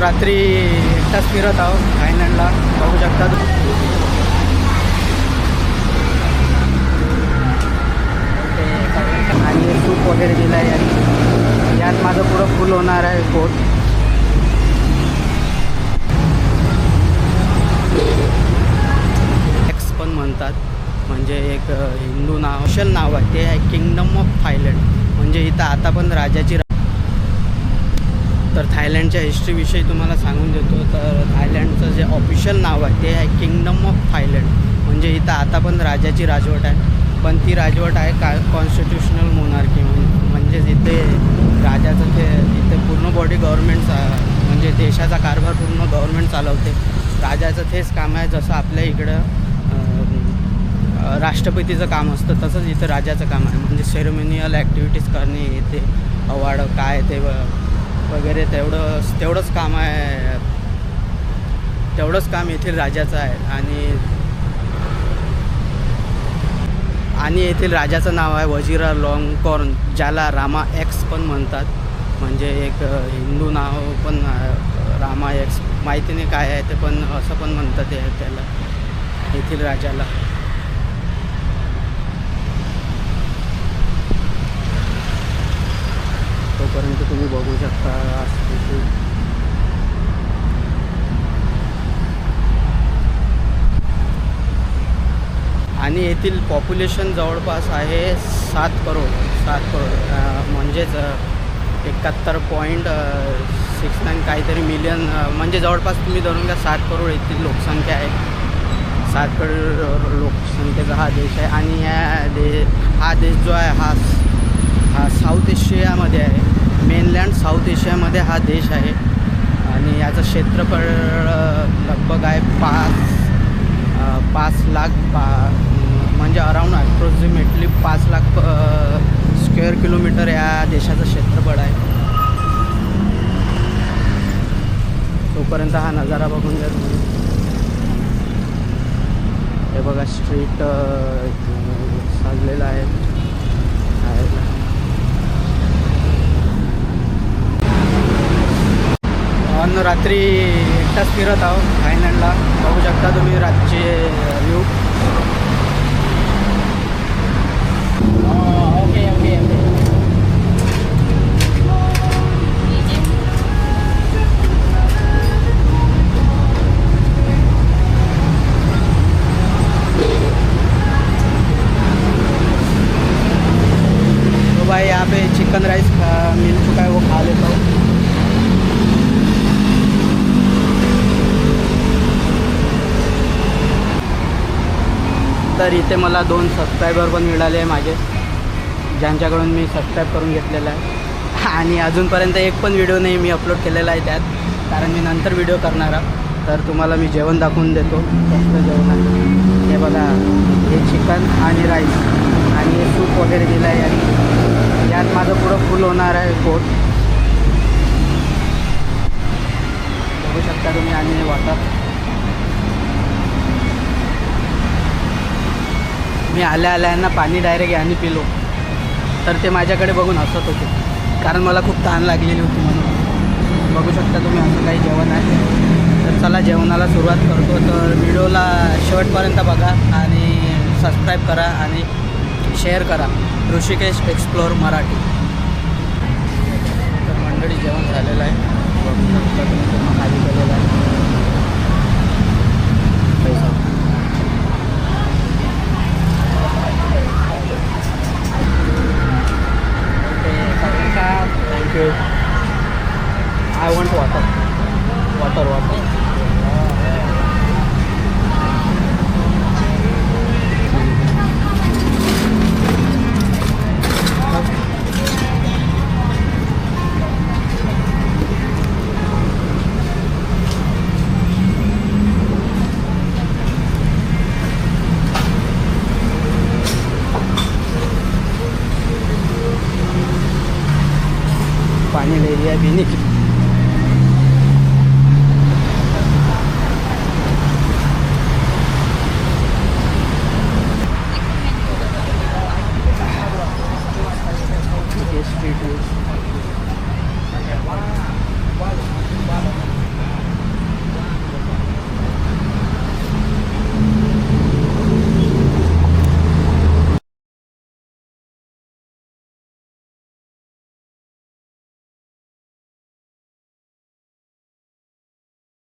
रात्री एकटाच फिरत आहोत थायलंडला, बघू शकता आणि सूप वगैरे दिला आहे आणि यात माझं पुरं फुल होणार आहे पोट. एक्स पण म्हणतात, म्हणजे एक हिंदू नाव आहे, ते आहे किंगडम ऑफ थायलंड. म्हणजे इथं आता पण राजाची तर थायलंडच्या हिस्ट्रीविषयी तुम्हाला सांगून देतो. तर थायलंडचं जे ऑफिशियल नाव आहे ते आहे किंगडम ऑफ थायलंड. म्हणजे इथं आता पण राजाची राजवट आहे, पण ती राजवट आहे कॉन्स्टिट्युशनल मोनार्की. म्हणजेच इथे राजाचं ते इथे पूर्ण बॉडी गव्हर्नमेंट, म्हणजे देशाचा कारभार पूर्ण गव्हर्नमेंट चालवते. राजाचं तेच काम आहे, जसं आपल्या इकडं राष्ट्रपतीचं काम असतं तसंच इथं राजाचं काम आहे. म्हणजे सेरेमोनियल ॲक्टिव्हिटीज करणे, इथे अवॉर्ड काय ते वगैरे तेवढंच काम आहे, तेवढंच काम येथील राजाचं आहे. आणि येथील राजाचं नाव आहे वजीरा लॉन्गकॉर्न, ज्याला रामा एक्स पण म्हणतात. म्हणजे एक हिंदू नाव पण रामा एक्स, माहिती नाही काय आहे ते, पण असं पण म्हणतात ते त्याला, येथील राजाला. तोपर्यंत तुम्ही बघू शकता आणि येथील पॉप्युलेशन जवळपास आहे 7 करोड. म्हणजेच 71.69 काहीतरी मिलियन, म्हणजे जवळपास तुम्ही धरून घ्या 7 करोड येथील लोकसंख्या आहे. 7 करोड लोकसंख्येचा हा देश आहे. आणि हा देश जो आहे हा साऊथ एशियामध्ये आहे. मेनलँड साऊथ एशियामध्ये हा देश आहे. आणि याचं क्षेत्रफळ लगभग आहे 5 लाख म्हणजे around approximately 5 lakh square kilometre या देशाचं क्षेत्रफळ आहे. तोपर्यंत हा नजारा बघून घ्या तुम्ही. हे बघा स्ट्रीट साजलेलं आहे. रात्री एकटाच फिरत आहोत थायलंडला, बघू शकता तुम्ही रातचे व्ह्यू. ओके. तो भाई यहाँ पे चिकन राइस मिल चुका है, वो खा लेता हूँ. तर इथे मला 2 सबस्क्रायबर पण मिळाले आहे माझे, ज्यांच्याकडून मी सबस्क्राईब करून घेतलेला आहे. आणि अजूनपर्यंत एक पण व्हिडिओ नाही मी अपलोड केलेला आहे त्यात, कारण मी नंतर व्हिडिओ करणार आहे. तर तुम्हाला मी जेवण दाखवून देतो कसं जेवण आहे. हे बघा, हे चिकन आणि राईस आणि हे सूप वगैरे दिलं आहे. आणि यात माझं पुरं फुल होणार आहे पोट, बघू शकता तुम्ही. आणि हे वॉटर, मी आल्या यांना पाणी डायरेक्ट याने पिलो, तर ते माझ्याकडे बघून हसत होते, कारण मला खूप तहान लागलेली होती म्हणून. बघू शकता तुम्ही असं काही जेवण आहे. तर चला जेवणाला सुरुवात करतो. तर व्हिडिओला शेवटपर्यंत बघा आणि सबस्क्राईब करा आणि शेअर करा. ऋषिकेश एक्सप्लोर मराठी. तर मंडळी जेवण झालेलं आहे, बघू शकता तुम्ही, पूर्ण खाली केलेलं आहे. पैसा Thank you. I want water. पानी ले लिया, पीने की